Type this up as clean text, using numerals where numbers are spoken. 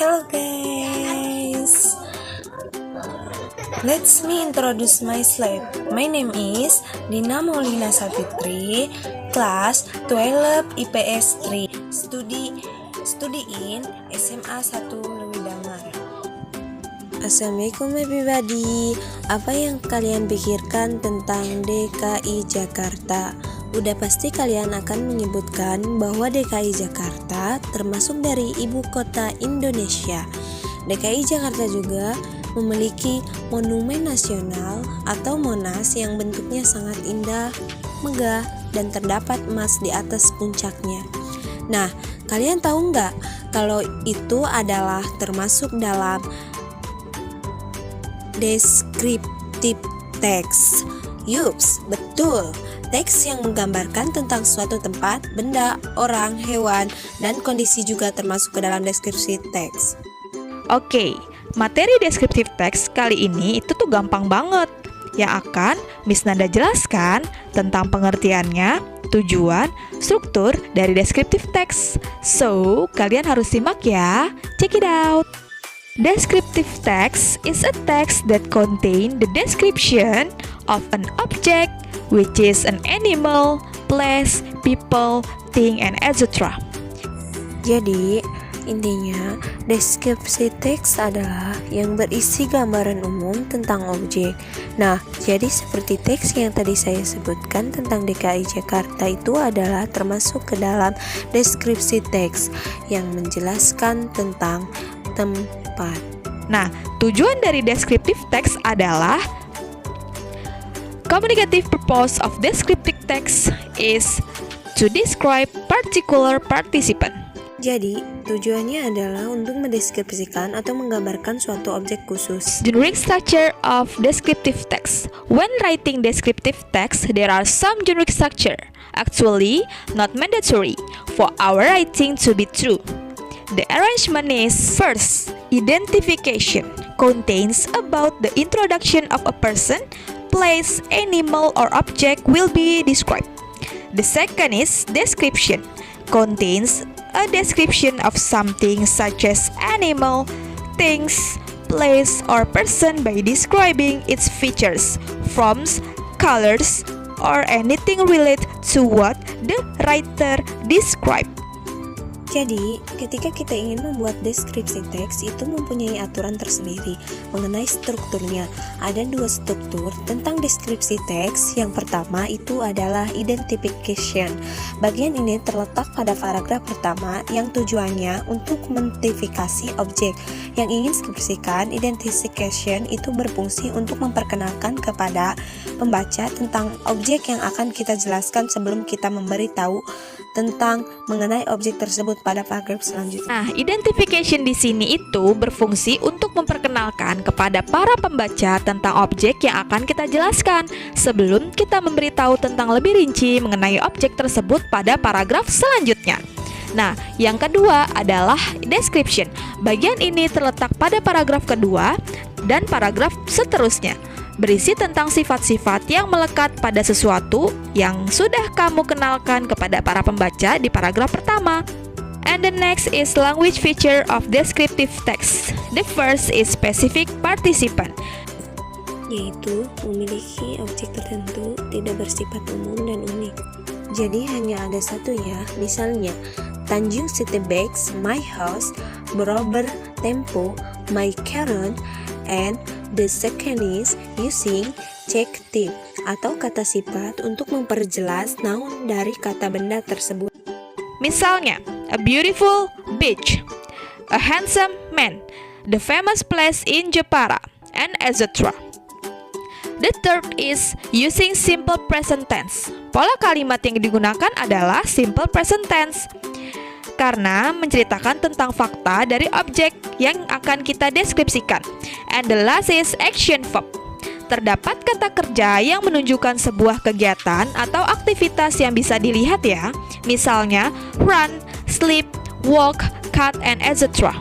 Hello guys, let me introduce myself. My name is Dina Maulina Savitri, class 12 IPS 3, study in SMA 1 Lewi Damar. Assalamualaikum everybody. Apa yang kalian pikirkan tentang DKI Jakarta? Udah pasti kalian akan menyebutkan bahwa DKI Jakarta termasuk dari ibu kota Indonesia. DKI Jakarta juga memiliki monumen nasional atau Monas yang bentuknya sangat indah, megah, dan terdapat emas di atas puncaknya. Nah, kalian tahu nggak kalau itu adalah termasuk dalam descriptive text? Yups, betul. Teks yang menggambarkan tentang suatu tempat, benda, orang, hewan, dan kondisi juga termasuk ke dalam deskripsi teks. Oke, materi deskriptif teks kali ini itu tuh gampang banget. Yang akan Miss Nanda jelaskan tentang pengertiannya, tujuan, struktur dari deskriptif teks. So, kalian harus simak ya. Check it out. Descriptive text is a text that contain the description of an object, which is an animal, place, people, thing, and etc. Jadi, intinya deskripsi teks adalah yang berisi gambaran umum tentang objek. Nah, jadi seperti teks yang tadi saya sebutkan tentang DKI Jakarta itu adalah termasuk ke dalam deskripsi teks yang menjelaskan tentang tempat. Nah, tujuan dari deskriptif teks adalah communicative purpose of descriptive text is to describe particular participant. Jadi, tujuannya adalah untuk mendeskripsikan atau menggambarkan suatu objek khusus. Generic structure of descriptive text. When writing descriptive text, there are some generic structure. Actually, not mandatory for our writing to be true. The arrangement is: first, identification contains about the introduction of a person, place, animal, or object will be described. The second is description, contains a description of something such as animal, things, place, or person by describing its features, forms, colors, or anything related to what the writer described. Jadi, ketika kita ingin membuat deskripsi teks itu mempunyai aturan tersendiri mengenai strukturnya. Ada dua struktur tentang deskripsi teks. Yang pertama itu adalah identification. Bagian ini terletak pada paragraf pertama yang tujuannya untuk mengidentifikasi objek yang ingin deskripsikan. Identification itu berfungsi untuk memperkenalkan kepada pembaca tentang objek yang akan kita jelaskan sebelum kita memberitahu tentang mengenai objek tersebut pada paragraf selanjutnya. Nah, identification di sini itu berfungsi untuk memperkenalkan kepada para pembaca tentang objek yang akan kita jelaskan sebelum kita memberitahu tentang lebih rinci mengenai objek tersebut pada paragraf selanjutnya. Nah, yang kedua adalah description. Bagian ini terletak pada paragraf kedua dan paragraf seterusnya. Berisi tentang sifat-sifat yang melekat pada sesuatu yang sudah kamu kenalkan kepada para pembaca di paragraf pertama. And the next is language feature of descriptive text. The first is specific participant, yaitu memiliki objek tertentu tidak bersifat umum dan unik. Jadi hanya ada satu ya. Misalnya, Tanjung City Bags, my house, Berober Tempo, my current, and the second is using adjective atau kata sifat untuk memperjelas noun dari kata benda tersebut. Misalnya, a beautiful beach, a handsome man, the famous place in Jepara, and etc. The third is using simple present tense. Pola kalimat yang digunakan adalah simple present tense karena menceritakan tentang fakta dari objek yang akan kita deskripsikan. And the last is action verb. Terdapat kata kerja yang menunjukkan sebuah kegiatan atau aktivitas yang bisa dilihat ya. Misalnya run, sleep, walk, cut, and etc.